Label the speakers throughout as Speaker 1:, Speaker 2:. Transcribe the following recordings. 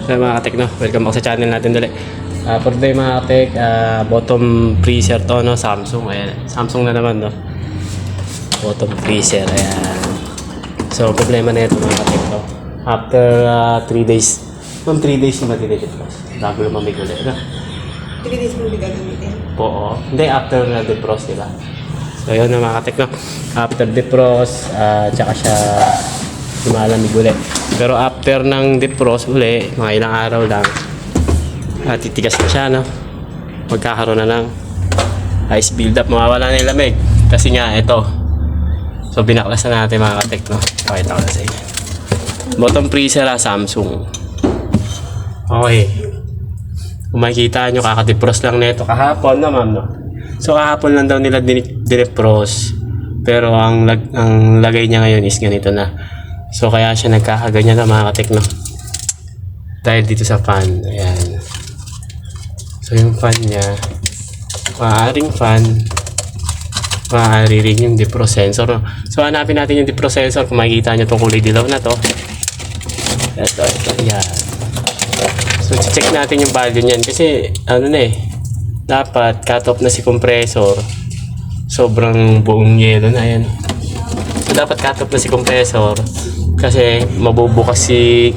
Speaker 1: So mga katek, no, welcome back sa channel natin dali. For today mga katek, bottom freezer to, no, Samsung. Ayan, Samsung na naman, no. Bottom freezer, ayan. So problema na ito mga katek, no. After 3 days, 3 days na matitipid ko. Bago yung mamiguli, no.
Speaker 2: 3 days mo hindi gagamitin?
Speaker 1: Oo. Hindi, after defrost, diba? So yun na mga katek, no. After defrost, tsaka siya lumalamig uli. Pero after ng defrost uli, mga ilang araw lang, titigas na siya, no? Magkakaroon na ng ice build-up. Mawawala na yung lamig. Kasi nga, ito. So, binaklasan natin mga katek, no? Pakita ko na sa inyo. Bottom freezer, Samsung. Okay. Kung makikita nyo, kakadefrost lang na ito. Kahapon na, ma'am, no? So, kahapon lang daw nila dinefrost. Pero, ang lagay niya ngayon is ganito na. So, kaya siya nagkakaganyan na mga katek, no? Dahil dito sa fan. Ayan. So, yung fan niya, maaaring fan, maaari rin yung defrost sensor, no? So, hanapin natin yung defrost sensor. Kung makikita nyo itong kulay dilaw na to. Ito. Ayan. So, check natin yung value niyan. Kasi, ano na dapat cut off na si compressor. Sobrang buong yelo na. Ayan. So, dapat cut off na si compressor. Kasi mabubukas si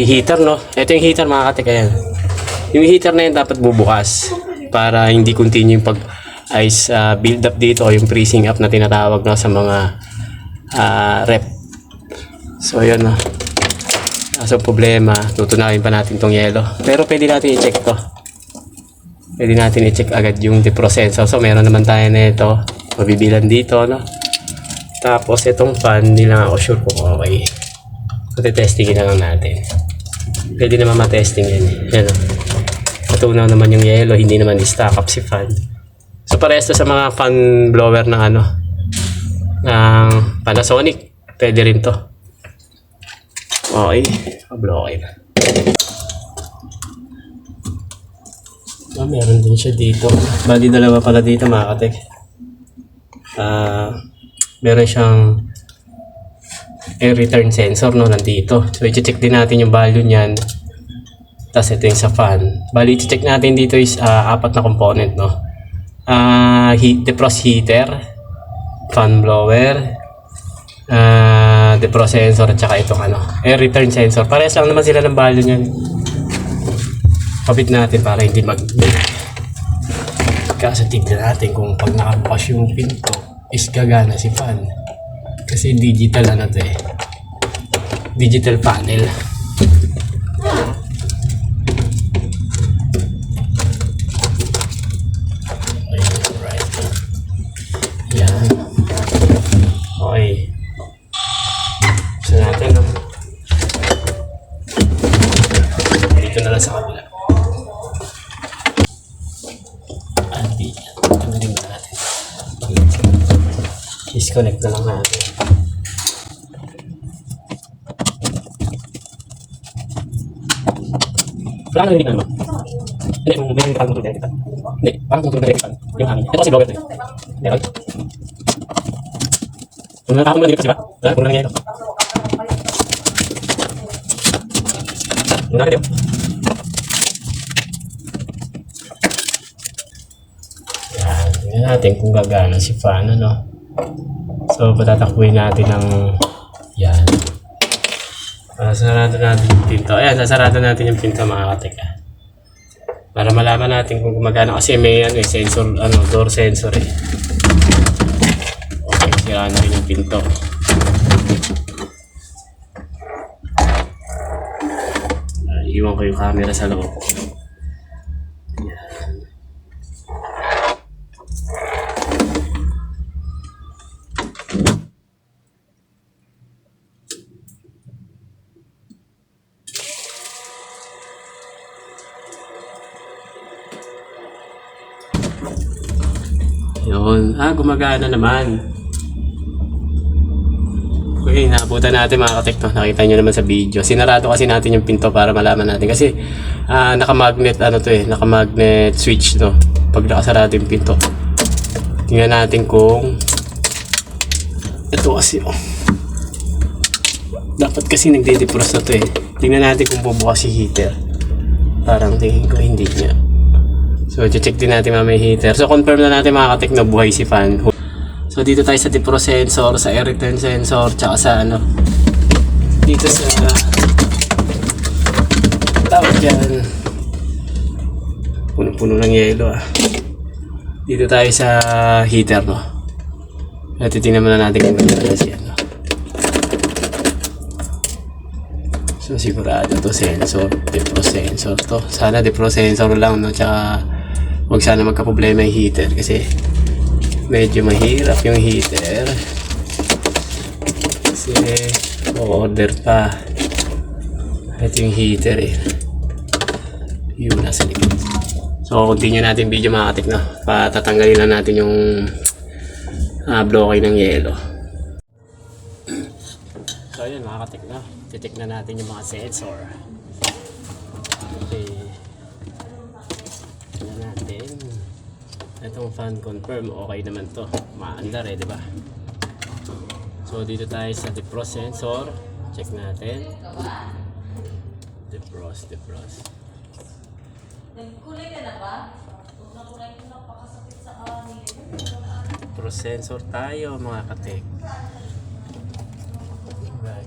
Speaker 1: heater, no? Ito yung heater mga katek, ayan. Yung heater na yun dapat bubukas para hindi continue yung pag ice build up dito o yung freezing up na tinatawag, no, sa mga rep. So yun, no. So problema, tutunawin pa natin tong yelo. Pero pwede natin i-check to. Pwede natin i-check agad yung defrost sensor. So meron naman tayo na ito. Mabibilan dito, no. Tapos itong fan, hindi lang ako sure kung okay. So testingin na lang natin. Pwede naman matesting yan. Yan, matunaw naman yung yellow, hindi naman i-stack up si fan. So parehas to sa mga fan blower ng ng Panasonic. Pwede rin to. Okay, blow okay na. Meron din siya dito. Bali dalawa pala dito mga katek. Meron siyang air return sensor, no, nandito. So i-check din natin yung value niyan. Tapos ito yung sa fan. Bali i-check natin dito is 4 na component, no. Defrost heater, fan blower, defrost sensor at saka itong air return sensor. Parehas lang naman sila ng value niyan. Kapit natin para hindi kasi tignan natin kung pag nakabukas yung pinto is gagana si fan. Kasi digital to digital panel. Right. Yan. Okay. Gusto natin, no? Dito na lang sa kabila. Disconnect na lang natin. Wala na rin naman. Hindi, kung may parang motor direkta. Hindi, parang motor direkta. Yung hangin. Ito kasi blower ito. Meron. Kung nakakamo na dito kasi ba? Wala, kung nangyayari ito. Kung nakakamo. Yan. Tingnan natin kung gagana si fan, ano. So, patatakbuhin natin ng yan. Sasarado natin yung pinto. Ayan, sasarado natin yung pinto mga katek. Para malaman natin kung gumagana. Kasi may sensor, door sensor eh. Okay, sira na rin yung pinto. Iwan ko yung camera sa loob. Yun. Gumagana naman. Okay, naabutan natin mga katek, no? Nakita nyo naman sa video. Sinarado kasi natin yung pinto para malaman natin. Kasi nakamagnet, nakamagnet switch, no? Pag nakasarado yung pinto. Tingnan natin kung ito kasi, Dapat kasi nagde-defrost na to eh. Tingnan natin kung bubukas si heater. Parang tingin ko hindi niya. So, check din natin mamaya yung heater. So, confirm na natin mga katek na buhay si fan. So, dito tayo sa defrost sensor, sa air return sensor, tsaka sa ano. Dito sa... tawag dyan. Puno-puno ng yelo ah. Dito tayo sa heater, no? At titingnan muna natin kung gano'n siya, no? So, sigurado to sensor. Defrost sensor to. Sana defrost sensor lang, no? Tsaka, huwag sana magka-problema yung heater kasi medyo mahirap yung heater. Kasi, order pa. Ito yung heater eh. Yun, nasa likod. So, continue natin video mga katik, no? Patatanggalin na natin yung bloke ng yelo. So, yun mga katik, no? Titik na natin yung mga sensor. Okay. Tignan natin. Itong fan confirm, okay naman to. Maandar eh, di ba? So, dito tayo sa defrost sensor. Check natin. Defrost.
Speaker 3: Nagkulay ka na ba? Nagkulay ko na pakasakit sa kanil.
Speaker 1: Defrost sensor tayo mga katik.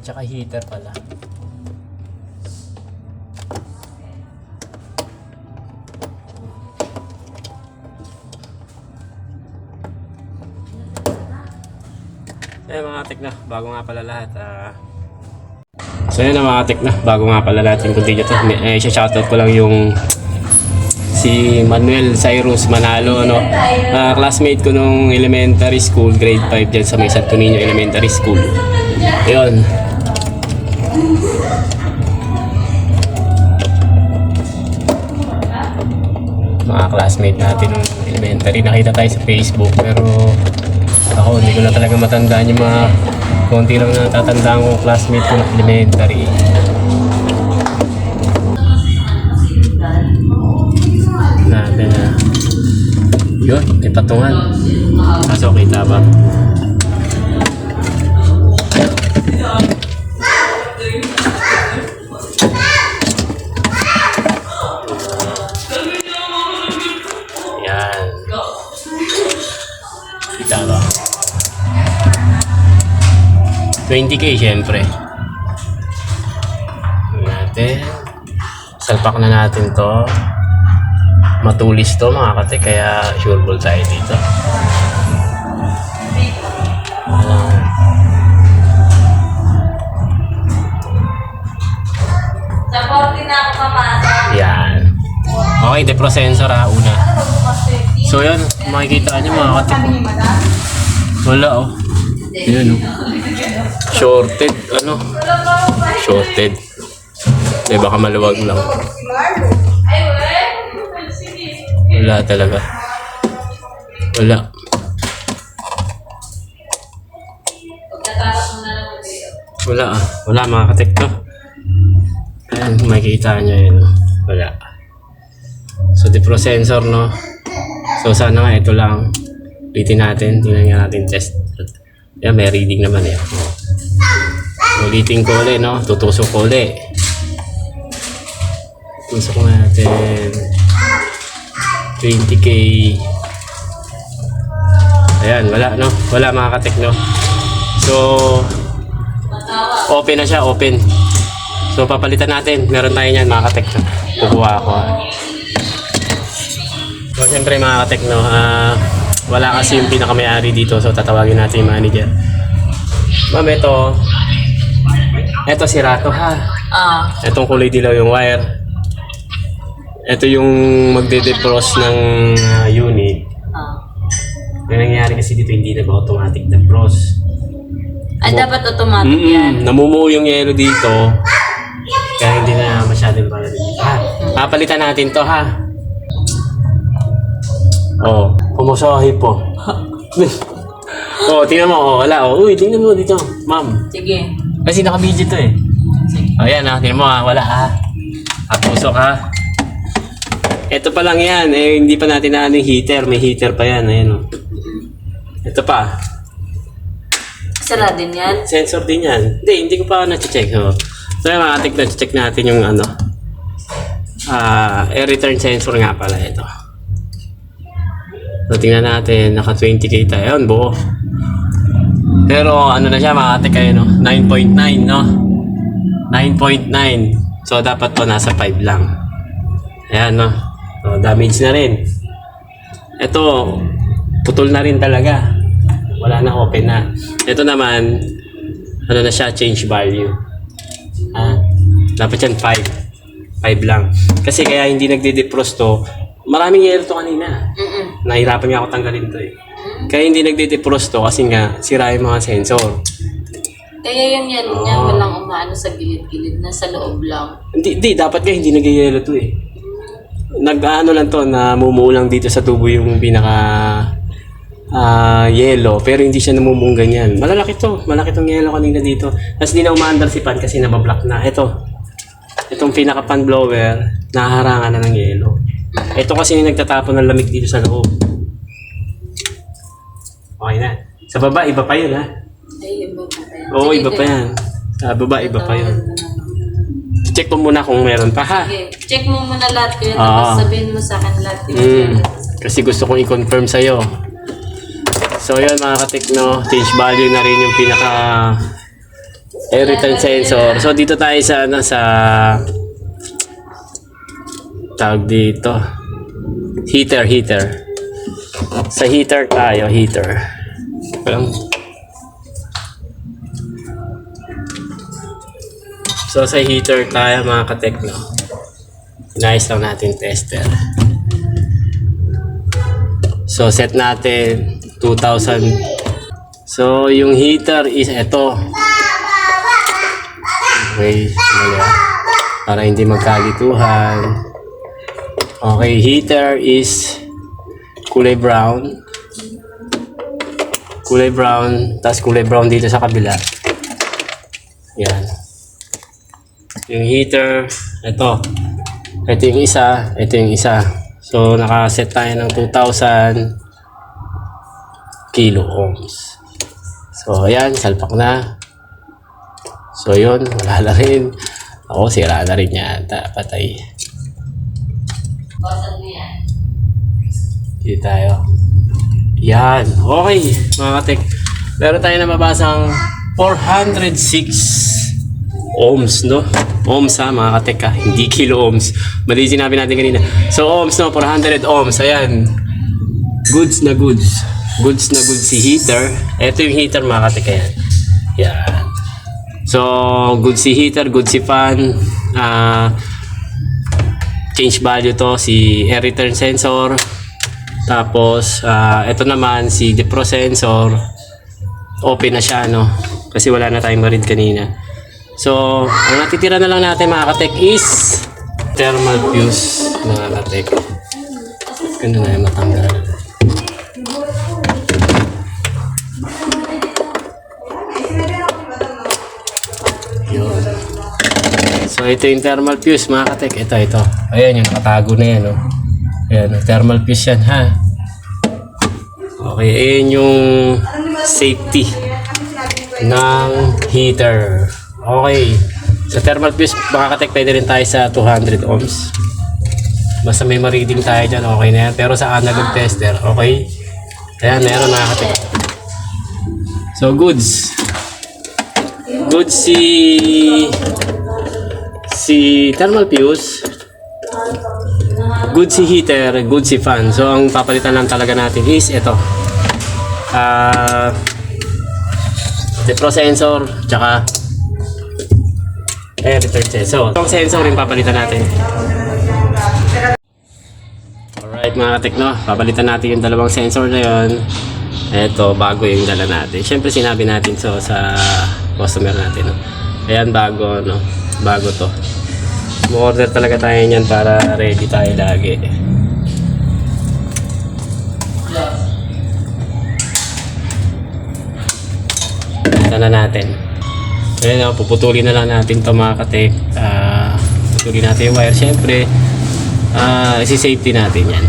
Speaker 1: Tsaka heater pala. So mga katik na, bago nga pala lahat So yun na mga katik na, bago nga pala lahat yung continue to. Shoutout ko lang yung si Manuel Cyrus Manalo, no? Classmate ko nung elementary school, grade 5 dyan sa may Santo Niño Elementary School. Ayun. Mga classmate natin nung elementary, nakita tayo sa Facebook pero ako hindi ko na talaga matandaan yung mga konti lang na natatandaan ko classmate ko ng elementary. Natin na yun, may patungan. Kaso kita ba? Yan. Kita ba? 20k syempre. Natin. Salpak na natin to. Matulis to mga kate, kaya sure ball tayo dito.
Speaker 3: Sa 40 na ako papasok.
Speaker 1: Yan. Okay, defrost sensor ha, una. So yun, makikita nyo mga kate. Wala oh. Yun oh. Shorted, ano? Shorted. Eh baka maluwag lang.
Speaker 3: Ay, wala. Sige.
Speaker 1: Wala talaga. Wala.
Speaker 3: Pagkatapos mo na lang mag-video.
Speaker 1: Wala ah. Wala mga katek to. Ayan, makikita nyo yun. Wala. So, defrost sensor, no? So, sana nga ito lang. Ulitin natin. Tingnan nga natin test. Yan, may reading naman eh. Ulitin ko ulit, no? Tutusok ko ulit. Tutusok natin. 20k. Ayan, wala, no? Wala mga katek, no? So, open na siya, open. So, papalitan natin. Meron tayo niyan, mga katek, no? Kukuha ako, ha? So, siyempre, mga katek, no? Wala kasi yung pinakamayari dito. So, tatawagin natin yung manager. Ma'am, ito sira to, ha? Itong kulay dilaw yung wire. Ito yung magde-defrost ng unit. May nangyari kasi dito, hindi na ba automatic defrost.
Speaker 3: Ay, dapat automatic yan.
Speaker 1: Namumuo yung yelo dito. Kaya hindi na masyadong para dito. Ha? Papalitan natin to, ha? Oh, pumusahi po. Oh, tingnan mo. Oh, wala. Oh, uy, tingnan mo dito, ma'am.
Speaker 3: Sige.
Speaker 1: Kasi naka-video to eh.
Speaker 3: Sige.
Speaker 1: Oh, yan ha. Tingnan mo ha. Wala ha. Pusok ha. Ito pa lang yan. Eh, hindi pa natin na yung heater. May heater pa yan. Ayan oh. Ito pa.
Speaker 3: Sira din yan.
Speaker 1: Sensor din yan. Hindi ko pa na-check. So yung mga tignan, check natin yung ano. Air return sensor nga pala ito. So tingnan natin, naka 20k tayo. Yun, buo. Pero ano na siya, mga kayo, no? 9.9, no? 9.9. So dapat to nasa 5 lang. Ayan, no? So, damage na rin. Ito, putol na rin talaga. Wala na, open na. Ito naman, ano na siya, change value. Dapat yan 5. 5 lang. Kasi kaya hindi nagde-defrost to, maraming yelo to kanina. Nahirapan nga ako tanggalin to eh. Kaya hindi nagde-defrost to kasi nga sira yung mga sensor.
Speaker 3: Kaya yung yelo niya, walang umaano sa gilid-gilid, nasa loob lang.
Speaker 1: Hindi, dapat nga hindi nag-yelo to eh. Nag-ano lang to, namumulang dito sa tubo yung pinaka yelo, pero hindi siya namumuong ganyan. Malaki tong yelo kanina dito. Tapos di na umaandar si pan kasi nabablock na. Itong pinaka pan blower, naharangan na ng yelo. Ito kasi yung nagtatapon ng lamig dito sa loob. Okay na. Sa baba, iba pa yun ha.
Speaker 3: Ay, iba pa yan.
Speaker 1: Oo, iba pa yan. Sa baba, iba pa yun. Check ko muna kung meron pa ha.
Speaker 3: Okay, check mo muna lahat yun, tapos sabihin mo sa akin lahat yun.
Speaker 1: Kasi gusto kong i-confirm sa'yo. So yun mga katekno, change value na rin yung pinaka air return sensor. So dito tayo sa tawag dito, heater. Sa heater tayo, So sa heater tayo mga katekno. Inayos lang natin tester. So set natin 2,000. So yung heater is ito. Okay, para hindi magkalituhan. Okay, heater is kulay brown. Tas kulay brown dito sa kabila. Yan. Yung heater, ito yung isa. So nakaset tayo ng 2,000 kilo ohms. So ayan, salpak na. So yun, wala na rin. Ako, sira na rin yata, patay.
Speaker 3: Basan mo yan.
Speaker 1: Dito tayo. Yan, okay mga katek. Meron tayo na mabasang 406 ohms, no? Ohms ha, mga katek ha. Hindi kilo ohms. Mali sinabi natin kanina. So ohms, no? 400 ohms. Ayan. Goods na goods. Goods na goods si heater. Ito yung heater mga katek. Ayan. Yan. So, goods si heater, goods si fan. Change value to, si air return sensor. Tapos, ito naman, si defrost sensor. Open na siya, no? Kasi wala na tayong marid kanina. So, ang natitira na lang natin mga katek is thermal fuse mga katek. Ganda na yung matanggal. Yun. So, ito yung thermal fuse mga katek. Ito. Ayan, yung nakatago na yan. Oh. Ayan, thermal fuse yan ha. Okay, ayan yung safety ng heater. Okay. Sa thermal fuse, mga katek, pwede rin tayo sa 200 ohms. Basta may ma-reading tayo dyan, okay na yan. Pero sa analog tester, okay. Ayan, meron mga katek. So, goods. Goods si thermal fuse. Good si heater, good si fan. So, ang papalitan lang talaga natin is ito. Defrost sensor, tsaka air return sensor. Itong sensor yung papalitan natin. Alright mga katekno, papalitan natin yung dalawang sensor na yun. Ito, bago yung dala natin. Siyempre sinabi natin so sa customer natin. No? Ayan, bago, no? Bago to. Mo-order talaga tayo niyan para ready tayo lagi. Ito na natin. Ayan, puputulin na lang natin ito mga katek. Puputulin natin yung wire. Siyempre, isi-safety natin yan.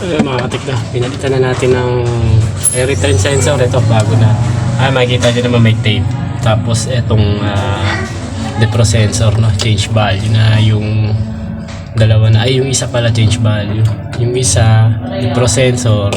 Speaker 1: Ayun, mga katik na. Pinalitan na natin ng air return sensor. Ito, bago na. Makikita nyo naman may tape. Tapos, itong defrost sensor, no? Change value na yung dalawa na. Ay, yung isa pala change value. Yung isa, defrost sensor.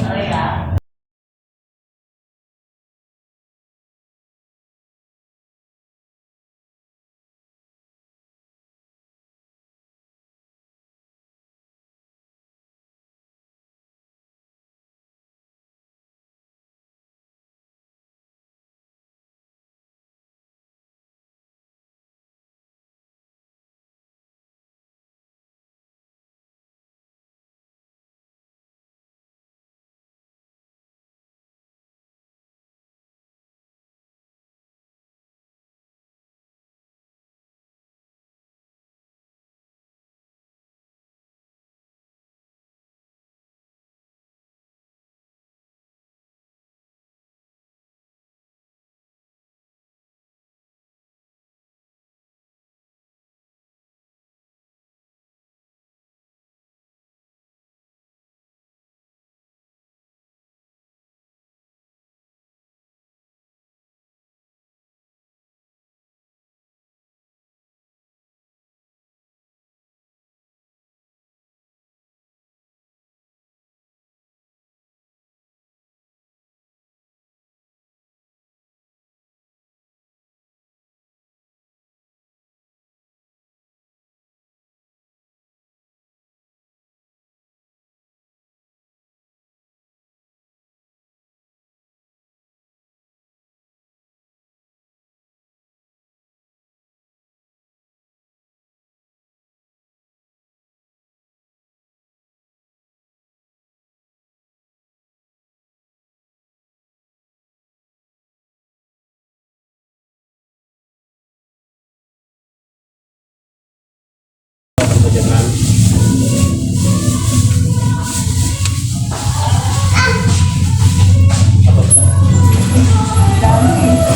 Speaker 1: Ano dyan, ma'am?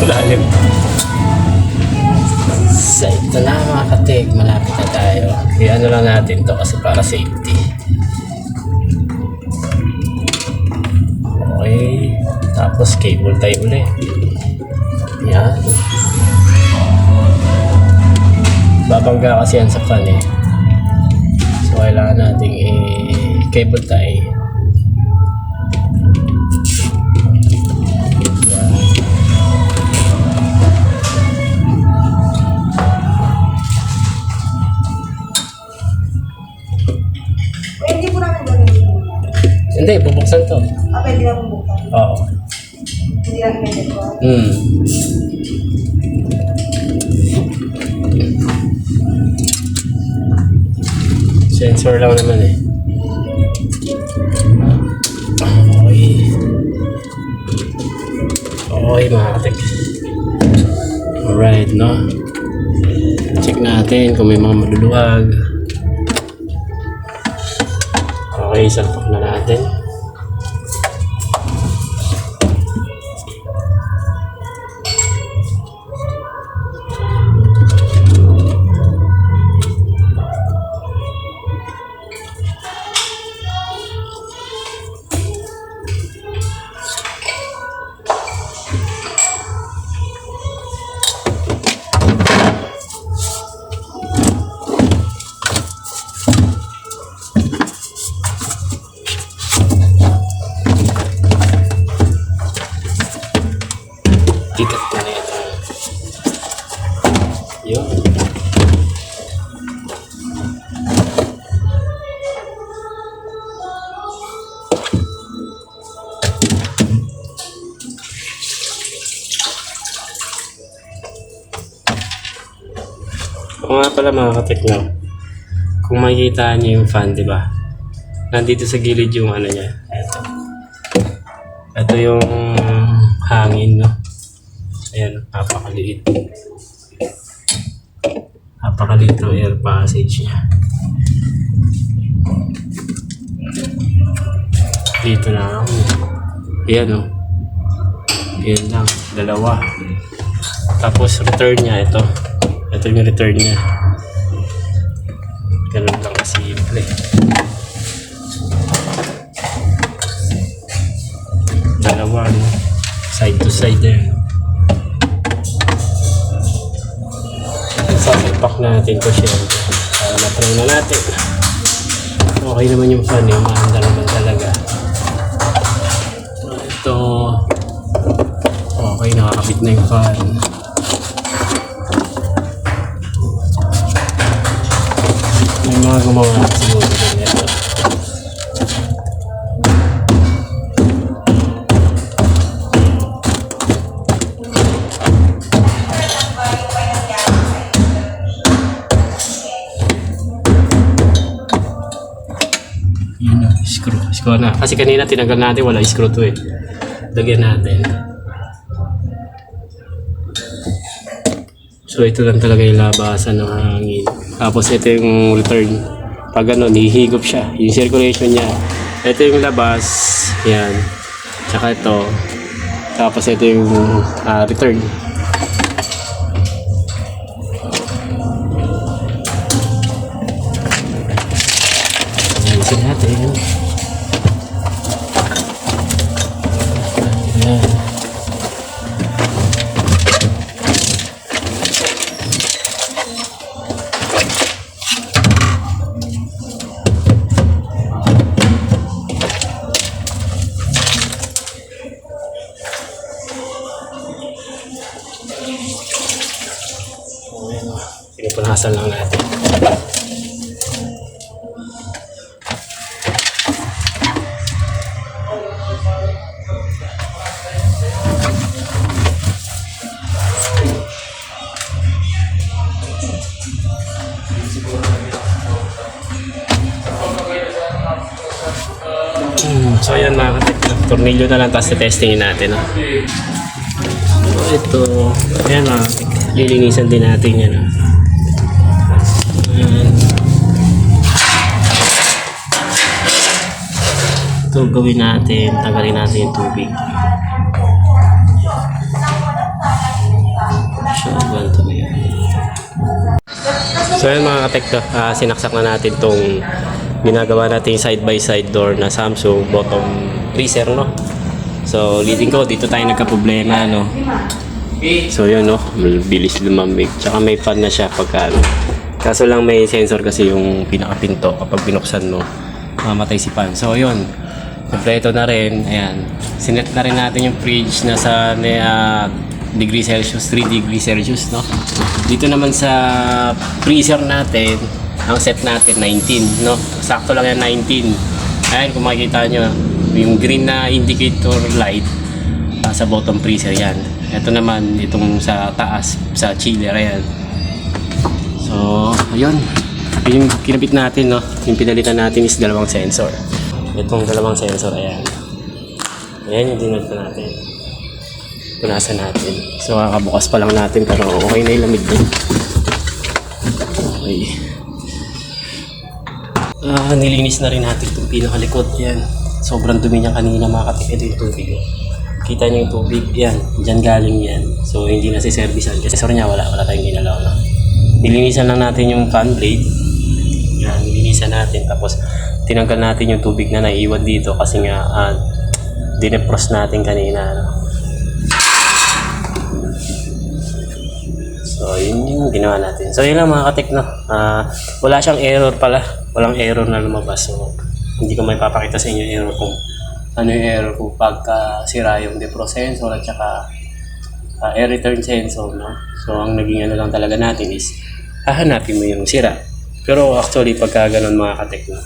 Speaker 1: Lalim. So, ito na mga katik. Malapit na tayo. I-ano lang natin to kasi para safety. Okay. Tapos cable tie ulit. Yan. Babangga kasi yan sa fan eh. So, kailangan natin cable tie.
Speaker 2: Hindi po namin gagawin.
Speaker 1: Hindi, bubuksan to.
Speaker 2: Pwede na pong bukas.
Speaker 1: Oo.
Speaker 2: Hindi lang pwede po.
Speaker 1: Sensor lang naman eh. Okay. Okay mga katik. Alright, no? Check natin kung may mga maluluwag. Okay, salpak na natin. Tikat na ito. Yun. O nga pala mga katekno, kung makikita niyo yung fan, di ba? Nandito sa gilid yung ano niya. Ito. Ito yung hangin, no? Ayan, napakaliit. Napakaliit ng air passage niya. Dito na ako. Ayan, no? Ayan lang, dalawa. Tapos return niya, ito. Ito yung return niya. Ganun lang kasimple. one. Side to side there. Sasalpak natin to siya. Na-try na natin. Okay naman yung fan eh. Maanda naman talaga. Ito. Okay, nakakabit na yung fan. May mga gumawa na siguro din ito. Yun o, screw. Screw na. Kasi kanina tinanggal natin, wala screw to eh. Lagyan natin. So ito lang talaga yung labasan ng hangin. Tapos ito yung return. Pag ano, nihigop siya. Yung circulation niya. Ito yung labas. Yan. Tsaka ito. Tapos ito yung return. Ayusin natin. Yan. Pinupunasan lang natin. So ayan mga katekno, tornilyo na lang tapos testingin natin. So ito, ayan mga katekno, lilinisan din natin yan. Ayan. Ito gawin natin, tagalin natin yung tubig. So ganito na yan. So ayan mga katekno, sinaksak na natin tong ginagawa natin side by side door na Samsung bottom freezer, no? So leading ko dito tayo nagka-problema, no? So yun, no, bilis lumamig, tsaka may fan na siya pagka ano. Kaso lang may sensor kasi yung pinakapinto kapag binuksan mo, mamatay si fan. So yun, kompleto na rin. Ayan, sinet na rin natin yung fridge na sa degree Celsius, 3 degree Celsius, no? Dito naman sa freezer natin, ang set natin 19, no? Sakto lang yan 19. Ayan, kung makikita nyo yung green na indicator light sa bottom freezer yan. Ito naman itong sa taas sa chiller, ayan. So ayun, yung kinabit natin, no? Yung pinalitan natin is dalawang sensor. Itong dalawang sensor, ayan. Ayan yung dinod ko natin. Punasan natin. So kakabukas pa lang natin pero okay na yung lamig din. Okay. Nilinis na rin natin itong pinakalikod. Yan. Sobrang dumi niya kanina mga katik. Ito yung tubig. Kita niyo yung tubig. Yan. Diyan galing yan. So hindi na siservisan. Kasi sorry niya wala tayong ginalaw na. Nilinisan lang natin yung fan blade. Yan. Nilinisan natin. Tapos tinanggal natin yung tubig na naiiwan dito. Kasi nga dinepros natin kanina. So yun yung ginawa natin. So yun lang mga katekno. Wala siyang error pala. Walang error na lumabas. So hindi ko may papakita sa inyo error kung ano yung error kung pagka sira yung defrost sensor at saka air return sensor, no? So ang naging ano lang talaga natin is hahanapin mo yung sira. Pero actually pagka ganun mga katekno,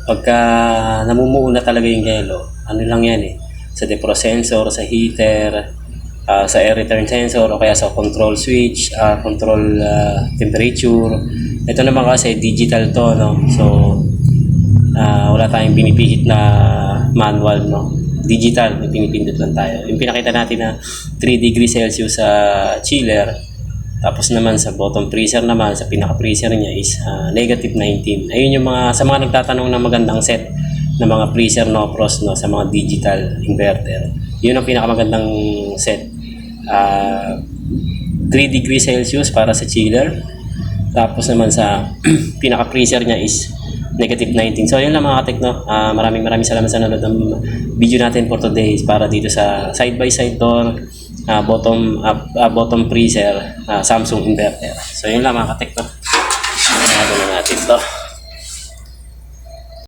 Speaker 1: pagka namumuo na talaga yung yelo, ano lang yan eh, sa defrost sensor, sa heater, sa air return sensor o kaya sa control switch, control temperature. Ito naman kasi digital to, no? So wala tayong binipihit na manual, no? Digital, may pinipindot lang tayo. Yung pinakita natin na 3 degrees Celsius sa chiller, tapos naman sa bottom freezer naman, sa pinaka freezer niya is negative 19. Ayun yung mga, sa mga nagtatanong ng magandang set ng mga freezer no frost, no, sa mga digital inverter, yun ang pinakamagandang set. 3 degrees Celsius para sa chiller, tapos naman sa pinaka freezer niya is negative 19. So yun lang mga katekno. Maraming salamat sa nanonood ng video natin for today para dito sa side by side door, bottom freezer, Samsung inverter. So yun lang mga katekno. Ano na natin to.